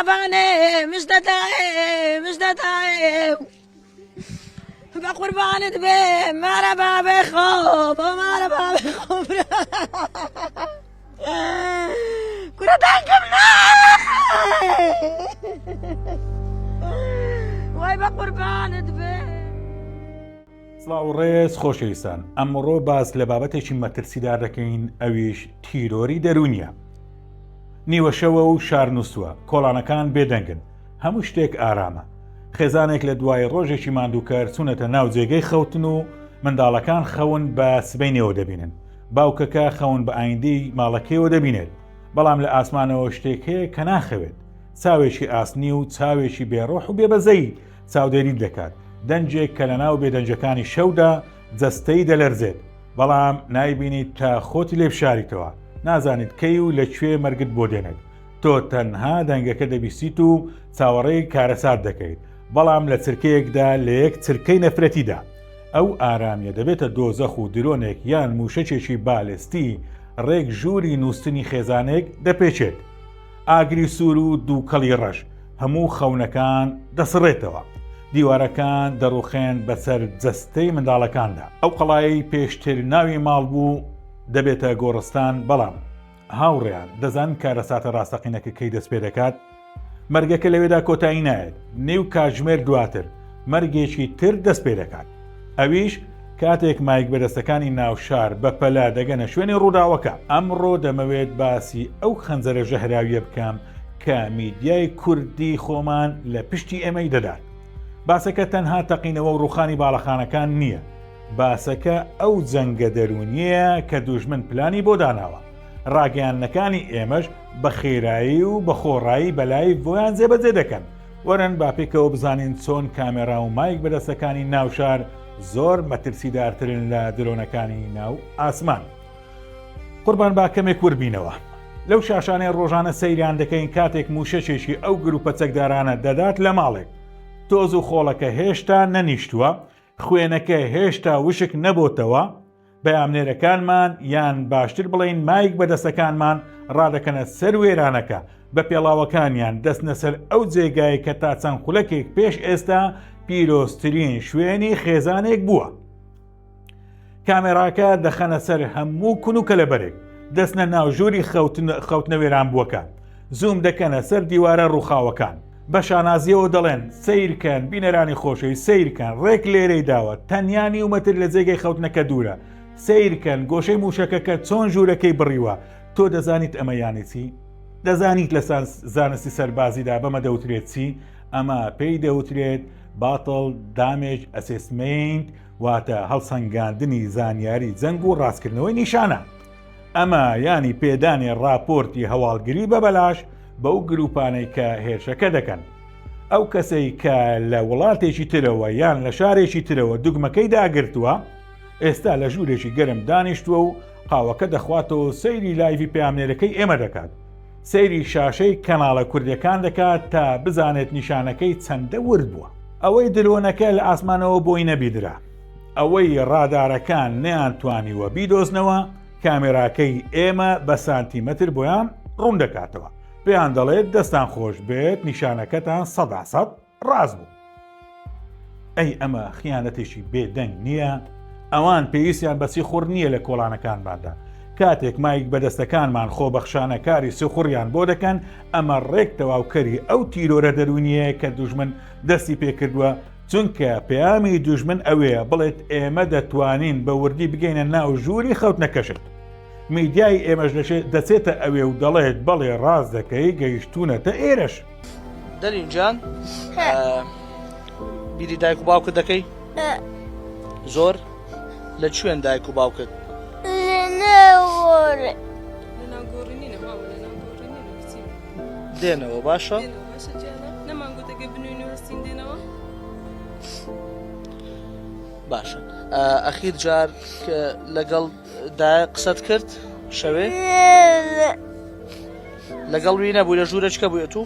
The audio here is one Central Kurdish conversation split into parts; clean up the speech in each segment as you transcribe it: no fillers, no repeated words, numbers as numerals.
قرباني مش دتاي بقربانة بي ما بابي خوب وما بابي خوب كنا تنكمنا واي بقربانة بي سڵاو ڕێز خۆشەویستان ئەمڕۆ باس لە بابەتێکی مەترسیدار دەکەین ئەویش تیرۆری دەرونیە نیوەشەوە و شار نووسووە کۆڵانەکان بێدەنگن هەموو شتێک ئارامە خێزانێک لە دوای ڕۆژێکی ماندووکەر چوونەتە ناو جێگەی خەوتن و منداڵەکان خەون بە سبەینەوە دەبینن باوکەکە خەون بە ئایندەی ماڵەکەیەوە دەبینێت بەڵام لە ئاسمانەوە شتێک هەیە کە ناخەوێت چاوێکی ئاسنی و چاوێکی بێڕۆح و بێبەزەی چاودێری دەکات دەنجێک کە لە ناو بێدەنجەکانی شەودا جەستەی دەلەرزێت بەڵام نایبینیت تا خۆتی لێبشاریتەوە نازانیت کەی و لەکوێ مەرگت بۆ دێنێت تۆ تەنها دەنگەکە دەبیستیت و چاوەڕێی کارەسات دەکەیت بەڵام لە چرکەیەکدا لە یەک چرکەی نەفرەتیدا ئەو ئارامیە دەبێتە دۆزەخ و درۆنێک یان موشەچێکی بالستی ڕێک ژووری نووسنی خێزانێک دەپێچێت ئاگری سوور و دووکەڵی ڕەش هەموو خەونەکان دەسڕێتەوە دیوارەکان دەڕوخێن بەسەر جەستەی منداڵەکاندا ئەو قەڵایی پێشتر ناوی ماڵ بوو دەبێتە گۆڕستان بەڵام هاوڕێیان دەزان کارەساتە ڕاستەقینەکە کەی دەست پێ دەکات مەرگەکە لەوێدا کۆتایی نایێت نێو کاتژمێر دواتر مەرگێکی تر دەست پێ دەکات ئەویش کاتێک مایک بەدەستەکانی ناوشار بە پەلا دەگەنە شوێنی ڕووداوەکە ئەمڕۆ دەمەوێت باسی ئەو خەنجەرە ژەهراویە بکەم کە میدیای کوردی خۆمان لە پشتی ئێمەی دەدات باسەکە تەنها تەقینەوە و ڕوخانی باڵەخانەکان نییە باسەکە ئەو جەنگە دەرونیە کە دوژمن پلانی بۆ داناوە ڕاگەیاندنەکانی ئێمەش بە خێرایی و بە خۆڕایی بەلای بۆیان جێبەجێ دەکەن وەرن با پێکەوە بزانین چۆن کامێرا و مایک بەدەستەکانی ناوشار زۆر مەترسیدارترن لە درۆنەکانی ناو ئاسمان قوربان با کەمێک وربینەوە لەو شاشانەی ڕۆژانە سەیریان دەکەین کاتێک موشەچێکی ئەو گروپە چەکدارانە دەدات لە ماڵێک تۆز و خۆڵەکە هێشتا نەنیشتووە خوێنەکە هێشتا وشک نەبووتەوە بەیامنێرەکانمان یان باشتر بڵین مایک بەدەستەکانمان ڕادەکەنە سەر وێرانەکە بە پێڵاوەکانیان دەستنە سەر ئەو جێگای کە تا چەند خولەکێک پێش ئێستا پیرۆستترین شوێنی خێزانێک بووە کامێراکە دەخەنە سەر هەموو کونوکە لەبەرێک دەستنە ناوژووری خەوتنە وێران بووەکە زوم دەکەنە سەر دیوارە ڕووخاوەکان بە شانازیەوە دەڵێن سیرکەن بینەرانی خۆشەوی سیرکەن ڕێک لێرەی داوە تەنیانی ومەتر لە جێگەی خەوتنەکە دوورە سیرکەن گۆشەی موشەکەکە چۆن ژوورەکەی بڕیوە تۆ دەزانیت ئەمە یانی چی دەزانیت لە زانستی سەربازیدا بەمە دەوترێت چی ئەمە پێی دەوترێت باتڵ دامێج ئەسێسمنت واتە هەڵسەنگاندنی زانیاری جەنگ و ڕاستکردنەوەی نیشانە ئەمە ینی پێدانی راپۆرتی هەواڵگری بە بەلاش بەو گروپانەی کە هێرشەکە دەکەن ئەو کەسەی کە لە وڵاتێکی ترەوە یان لە شارێکی ترەوە دوگمەکەی داگرتووە ئێستا لە ژوورێکی گەرم دانیشتووە و قاوەکە دەخواتەوە سەیری لایڤی پەیامنێرەکەی ئێمە دەکات سەیری شاشەی کەناڵە کوردیەکان دەکات تا بزانێت نیشانەکەی چەندە ورد بووە ئەوەی درۆنەکە لە ئاسمانەوە بۆی نەبیدرا ئەوەی ڕادارەکان نەیانتوانیوە بیدۆزنەوە کامێراکەی ئێمە بە سانتیمەتر بۆیان ڕوون دەکاتەوە پێیان دەڵێت دەستان خۆش بێت نیشانەکەتان 100% ڕاست بوو ئەی ئەمە خیانەتێکی بێدەنگ نییە ئەوان پێویستیان بەسی خوڕ نییە لە کۆڵانەکانماندا کاتێک مایک بەدەستەکانمان خۆبەخشانەکاری سوخوڕیان بۆ دەکەن ئەمە ڕێک تەواوکەری ئەو تیرۆرە دەرونیە کە دوژمن دەستی پێکردووە چونکە پەیامی دوژمن ئەوەیە بڵێت ئێمە دەتوانین بە وردی بگەینە ناو ژووری خەوتنەکەشت میدیای ئێمەش دەچێتە ئەوێ و دەڵێت بەڵێ ڕاست دەکەی گەیشتونەتە ئێرەش دەرینجان بیری دایک و باوکت دەکەی زۆر لە کوێن دایک و باوکت دێنەوە باشە باشە ئەخیر جار لەگەڵ دایە قسەت کرد شەوێ لەگەڵ وی نەبووی لە ژوورەچکە بووە تو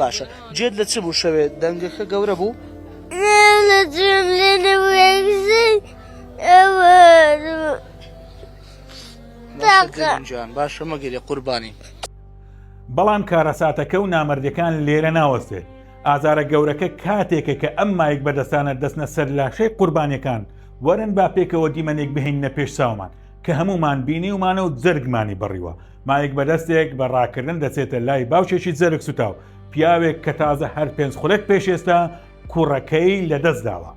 باشە جێت لە چ بوو شەوێ دەنگەکە گەورە بوو جان باشە مەگەری قوربانی. بەڵام کارەساتەکە و نامەردەکان لێرە ناوەستێت. ئازارە گەورەکە کاتێکە کە ئەم مایک بەدەستانە دەستنە سەر لاشەی قوربانیەکان وەرن با پێکەوە دیمەنێک بهێنە پێش چاومان کە هەمومان بینی ومانە و جەرگمانی بڕیوە. مایک بەدەستێک بە ڕاکردن دەچێتە لای باوچێکی جەرگ سوتاو، پیاوێک کە تازە هەر 5 خولێک پێشێستا کوڕەکەی لەدەست داوە.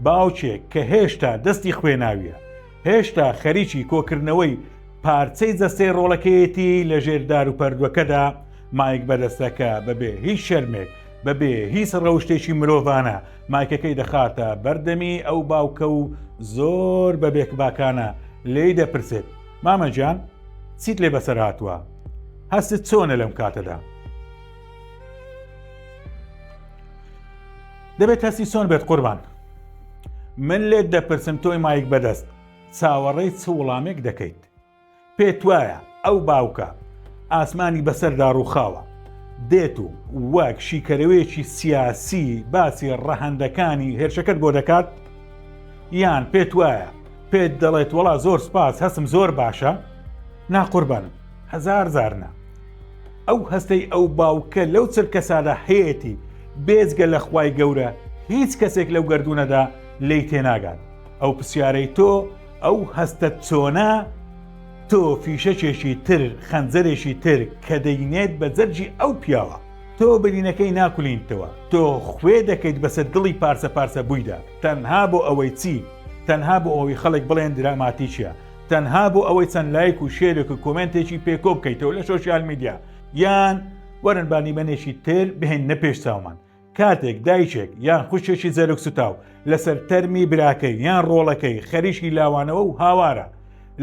باوچێک کە هێشتا دەستی خوێناویە، هێشتا خەریکی کۆکردنەوەی پارچەی جەستەی ڕۆڵەکەیەتی لە ژێردار و پەردوەکەدا. مایک بەدەستەکە بەبێ هیچ شەرمێک بەبێ هیچ ڕەوشتێکی مرۆڤانە مایکەکەی دەخاتە بەردەمی ئەو باوکە و زۆر بەبێک باکانە لێی دەپرسێت: مامەجان چیت لێ بەسەر هاتووە؟ هەستت چۆنە لەم کاتەدا؟ دەبێت هەستی چۆن بێت قوربان؟ من لێت دەپرسم تۆی مایک بەدەست چاوەڕێی چ وەڵامێک دەکەیت؟ پێت وایە ئەو باوکە ئاسمانی بەسەردا ڕووخاوە دێت و وەک شیکەرەوەیەکی سیاسی باسی ڕەهەندەکانی هێرشەکەت بۆ دەکات؟ یان پێت وایە پێت دەڵێت وەڵا زۆر سپاس هەستم زۆر باشە؟ ناقوربانم، هەزار زارنا. ئەو هەستەی ئەو باوکە لەو چرکە سادە هەیەی بێزگە لە خوای گەورە هیچ کەسێک لەو گەردوونەدا لی تێناگات. ئەو پرسیارەی تۆ ئەو هەستە چۆنە تۆ فیشەکێکی تر خەنجەرێکی تر کە دەینێت بە جەرجی ئەو پیاوە. تۆ برینەکەی ناکولینتەوە، تۆ خوێ دەکەیت بەسەر دڵی پارسە پارسە بوویدا، تەنها بۆ ئەوەی چی؟ تەنها بۆ ئەوەی خەڵک بڵێن دراماتیکیە، تەنها بۆ ئەوەی چەند لایک و شێرێک و کۆمنتێکی پێکۆ بکەیتەوە لە سۆشیال میدیا، یان وەرن بانیبەنێکی تر بهێن نەپێش چاومان. کاتێک دایچێک یان خوشێکی زەرک سوتاو لەسەر تەرمی براکەی یان ڕۆڵەکەی خەریکی لاوانەوە و هاوارە،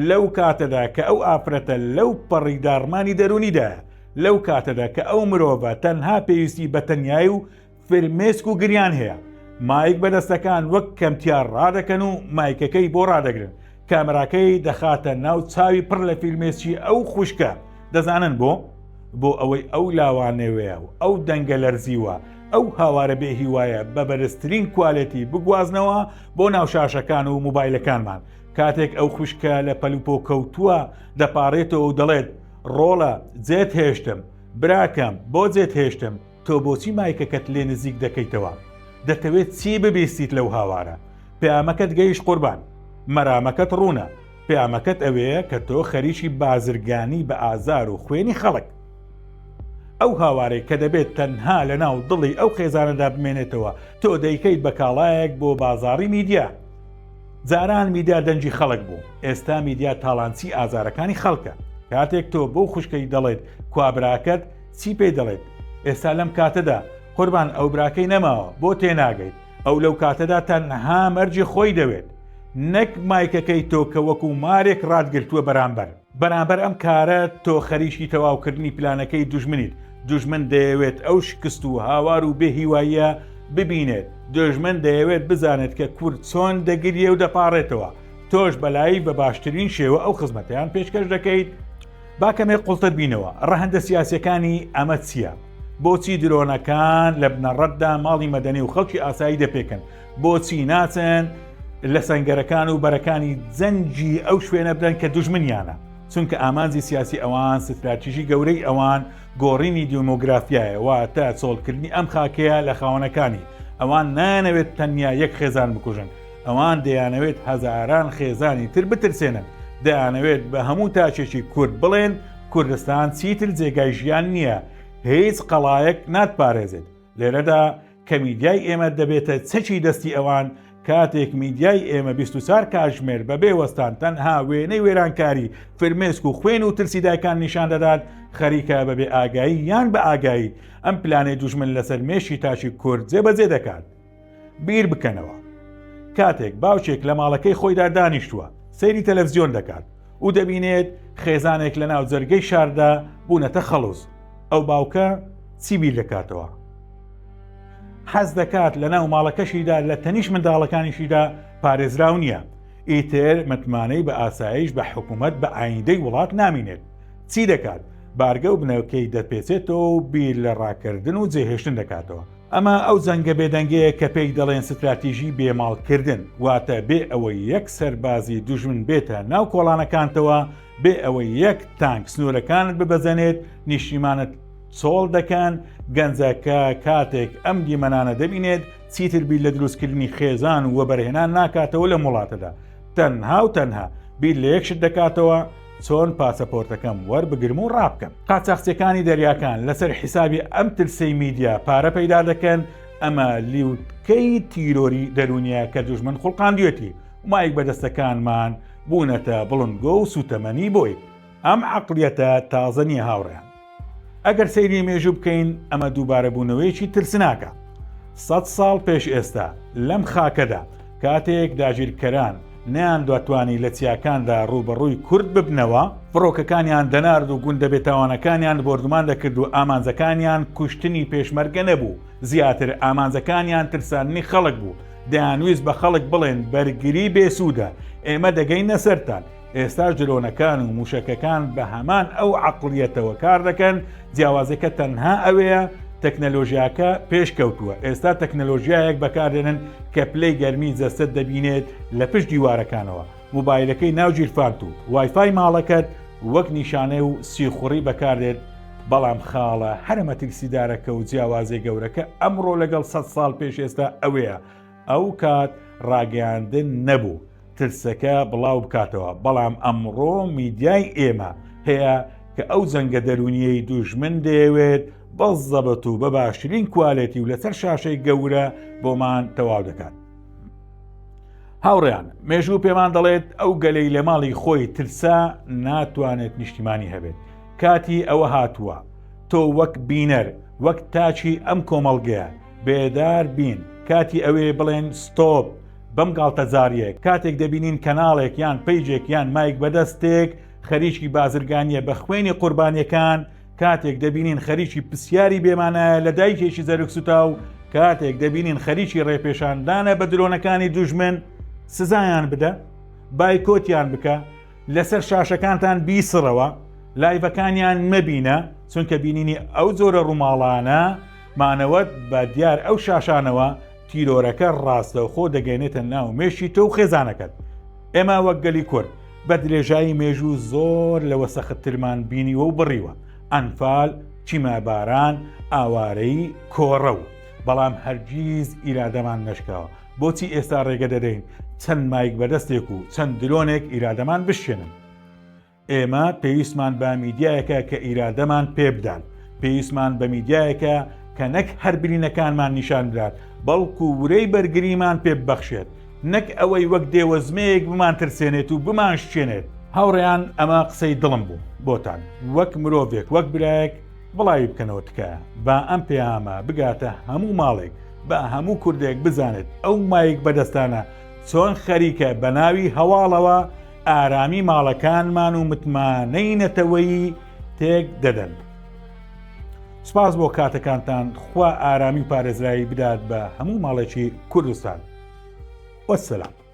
لەو کاتەدا کە ئەو ئافرەتە لەو پەڕی داڕمانی دەرونیدایە، لەو کاتەدا کە ئەو مرۆڤە تەنها پێویستی بە تەنیایی و فرمێسک و گریان هەیە، مایک بەدەستەکان وەک کەمتیار ڕادەکەن و مایکەکەی بۆ ڕادەگرن، کامەراکەی دەخاتە ناو چاوی پڕ لە فیلمێسکی ئەو خوشکە. دەزانن بۆ ئەوەی ئەو لاوانەوەیە و ئەو دەنگە لەرزیوە ئەو هاوارە بێ هیوایە بە بەرزترین کوالەتی بگوازنەوە بۆ ناو شاشەکان و موبایلەکانمان. کاتێک ئەو خوشکە لە پەلوپۆ کەوتووە دەپارێتەوە و دەڵێت ڕۆڵە جێت هێشتم، براکەم بۆ جێت هێشتم، تۆ بۆچی مایکەکەت لێ نزیک دەکەیتەوە؟ دەتەوێت چی ببیستیت لەو هاوارە؟ پەیامەکەت گەیشت قوربان، مەرامەکەت ڕوونە، پەیامەکەت ئەوەیە کە تۆ خەریکی بازرگانی بە ئازار و خوێنی خەڵک. ئەو هاوارەی کە دەبێت تەنها لە ناو دڵی ئەو خێزانەدا بمێنێتەوە تۆ دەیکەیت بە کاڵایەک بۆ بازاڕی میدیا. جاران میدیا دەنجی خەڵک بوو، ئێستا میدیا تاڵانچی ئازارەکانی خەڵکە. کاتێک تۆ بۆ خوشکەی دەڵێت کوابراکەت چی پێی دەڵێت؟ ئێستا لەم کاتەدا قوربان ئەو براکەی نەماوە بۆ تێناگەیت، ئەو لەو کاتەدا تەنها مەرجی خۆی دەوێت، نەک مایکەکەی تۆ کە وەکو مارێک ڕادگرتووە بەرامبەر ئەم کارە تۆ خەریکی تەواوکردنی پلانەکەی دوژمنیت. دوژمن دەیەوێت ئەو شکست و هاوار و بێهیواییە ببینێت، دوژمن دەیەوێت بزانێت کە کورد چۆن دەگریە و دەپاڕێتەوە. تۆش بەلایی بە باشترین شێوە ئەو خزمەتیان پێشکەش دەکەیت. باکەمێ قوڵتر بینەوە ڕەهەندە سیاسەکانی ئەمە چییە؟ بۆچی درۆنەکان لە بنەڕەتدا ماڵی مەدەنی و خەڵکی ئاسایی دەپێکن؟ بۆچی ناچن لە سەنگەرەکان و بەرەکانی جەنجی ئەو شوێنە بدەن کە دوژمنیانە؟ چونکە ئامانجی سیاسی ئەوان ستراتیژی گەورەی ئەوان گۆڕینی دیمۆگرافیایە، واتە چۆڵکردنی ئەم خاکەیە لە خاوەنەکانی. ئەوان نانەوێت تەنیا یەک خێزان بکوژن، ئەوان دەیانەوێت هەزاران خێزانی تر بترسێنن، دەیانەوێت بە هەموو تاچێکی کورد بڵێن کوردستان چیتر جێگای ژیان نییە، هیچ قەڵایەک ناتپارێزێت. لێرەدا کە میدیای ئێمە دەبێتە چەکی دەستی ئەوان، کاتێک میدیای ئێمە 24 کاتژمێر بە بێوەستان تەنها وێنەی وێرانکاری فرمێسک و خوێن و ترسی دایکان نیشان دەدات، خەریکە بەبێ ئاگایی یان بە ئاگایی ئەم پلانەی دوژمن لەسەر مێشی تاشی کورد جێبەجێ دەکات. بیر بکەنەوە کاتێک باوچێک لە ماڵەکەی خۆیدا دانیشتووە سەیری تەلەڤیزیۆن دەکات و دەبینێت خێزانێک لە ناو جەرگەی شاردا بوونەتە خەڵوز. ئەو باوکە چی بیر دەکاتەوە؟ حەز دەکات لە ناو ماڵەکەشیدا لە تەنیش منداڵەکانیشیدا پارێزراو نییە. ئیتر متمانەی بە ئاسایش بە حکوومەت بە ئایندەی وڵات نامینێت. چی دەکات؟ بارگە و بنەوەکەی دەپێچێتەوە و بیر لە ڕاکردن و جێهێشتن دەکاتەوە. ئەمە ئەو جەنگە بێدەنگەیە کە پێی دەڵێن ستراتیژی بێماڵکردن، واتە بێ ئەوەی یەک سەربازی دوژمن بێتە ناو کۆڵانەکانتەوە بێ ئەوەی یەک تانک سنوورەکانت ببەزێنێت نیشتیمانت چۆڵ دەکەن گەنجەکە کاتێک ئەم دیمەنانە دەبینێت چیتر بیر لە دروستکردنی خێزان و وەبەرهێنان ناکاتەوە لە وڵاتەدا تەنها و تەنها بیر لە یەکشت دەکاتەوە چۆن پاسەپۆرتەکەم وەربگرم و ڕابکەم. قاچاقچیەکانی دەریاکان لەسەر حیسابی ئەم ترسەی میدیا پارە پەیدا دەکەن ئەمە لیوتکەی تیرۆری دەرونیە کە دوژمن خوڵقاندوێتی مایک بەدەستەکانمان بوونەتە بڵنگۆ و سوتەمەنی بۆی. ئەم عەقڵیەتە تازە نیە هاوڕێیان. ئەگەر سەیری مێژوو بکەین ئەمە دووبارە بوونەوەیەکی ترسناکە. 100 ساڵ پێش ئێستا لەم خاکەدا کاتێک داگیرکەران نیان دواتوانی لە چیاکاندا ڕوبەڕووی کورد ببنەوە فڕۆکەکانیان دەنارد و گوندە بێتاوانەکانیان بردومان دەکرد و ئامانجەکانیان کوشتنی پێشمەرگە نەبوو زیاتر ئامانجەکانیان ترساندنی خەڵک بوو دەیانویست بە خەڵک بڵێن بەرگری بێسوودە ئێمە دەگەینە سەرتان. ئێستا درۆنەکان و موشەکەکان بە هەمان ئەو عەقڵیەتەوە کار دەکەن جیاوازەکە تەنها ئەوەیە تەکنەلۆژیاکە پێشکەوتووە. ئێستا تەکنەلۆژیایەک بەکاردێنن کە پلەی گەرمی جەستت دەبینێت لە پشت دیوارەکانەوە موبایلەکەی ناوگیرفانت و وایفای ماڵەکەت وەک نیشانەی و سیخوڕی بەکاردێت بەڵام خاڵە هەرمە ترسیدارەکە و جیاوازی گەورەکە ئەمڕۆ لەگەڵ 100 ساڵ پێش ئێستا ئەوەیە ئەو کات ڕاگەیاندن نەبوو ترسەکە بڵاو بکاتەوە بەڵام ئەمڕۆ میدیای ئێمە هەیە کە ئەو جەنگە دەرونیەی دوژمن دەیەوێت بەڵ زەبەت و بە باشترین کوالێتی و لەسەر شاشەی گەورە بۆمان تەواو دەکات. هاوڕێیان مێژوو پێمان دەڵێت ئەو گەلەی لە ماڵی خۆی ترسا ناتوانێت نیشتیمانی هەبێت. کاتی ئەوە هاتووە تۆ وەک بینەر وەک تاچی ئەم کۆمەڵگەیە بێدار بین کاتی ئەوێ بڵێن ستۆپ بەم گاڵتەجاریەک کاتێک دەبینین کەناڵێک یان پەیجێک یان مایک بەدەستێک خەریکی بازرگانیە بە خوێنی قوربانیەکان کاتێک دەبینین خەریکی پرسیاری بێمانایە لە دایکێکی زەرکسوتا و کاتێک دەبینین خەریکی ڕێپێشاندانە بە درۆنەکانی دوژمن سزایان بدە بایکۆتیان بکە لەسەر شاشەکانتان بیسڕەوە لایڤەکانیان مەبینە چونکە بینینی ئەو جۆرە ڕووماڵانە مانەوەت بە دیار ئەو شاشانەوە تیرۆرەکە ڕاستەوخۆ دەگەێنێتە ناو مێشی تۆ و خێزانەکەت. ئێمە وەک گەلی کورد بە درێژایی مێژوو زۆر لەوە سەختترمان بینیوە و بڕیوە ئەنفال چیمەباران ئاوارەی کۆڕە و بەڵام هەرگیز ئیرادەمان نەشکاوە. بۆچی ئێستا ڕێگە دەدەین چەند مایک بەدەستێک و چەند درۆنێک ئیرادەمان بشێنن؟ ئێمە پێویستمان بە میدیایەکە کە ئیرادەمان پێ بدات پێویستمان بە میدیایەکە کە نەک هەر برینەکانمان نیشان بدات بەڵکو ورەی بەرگریمان پێ ببەخشێت نەک ئەوەی وەک دێوەزمەیەک بمان ترسێنێت و بمان شتێنێت. هاوڕێیان ئەمە قسەی دڵم بوو بۆتان وەک مرۆڤێک وەک برایەک بڵاوی بکەنەوە تکایە با ئەم پەیامە بگاتە هەموو ماڵێک بە هەموو کوردێک بزانێت ئەو مایک بەدەستانە چۆن خەریکە بە ناوی هەواڵەوە ئارامی ماڵەکانمان و متمانەی تێک دەدەن. سپاس بۆ کاتەکانتان خوا ئارامی پارێزرایی بدات بە هەموو ماڵێکی کوردستان. وەسەلام.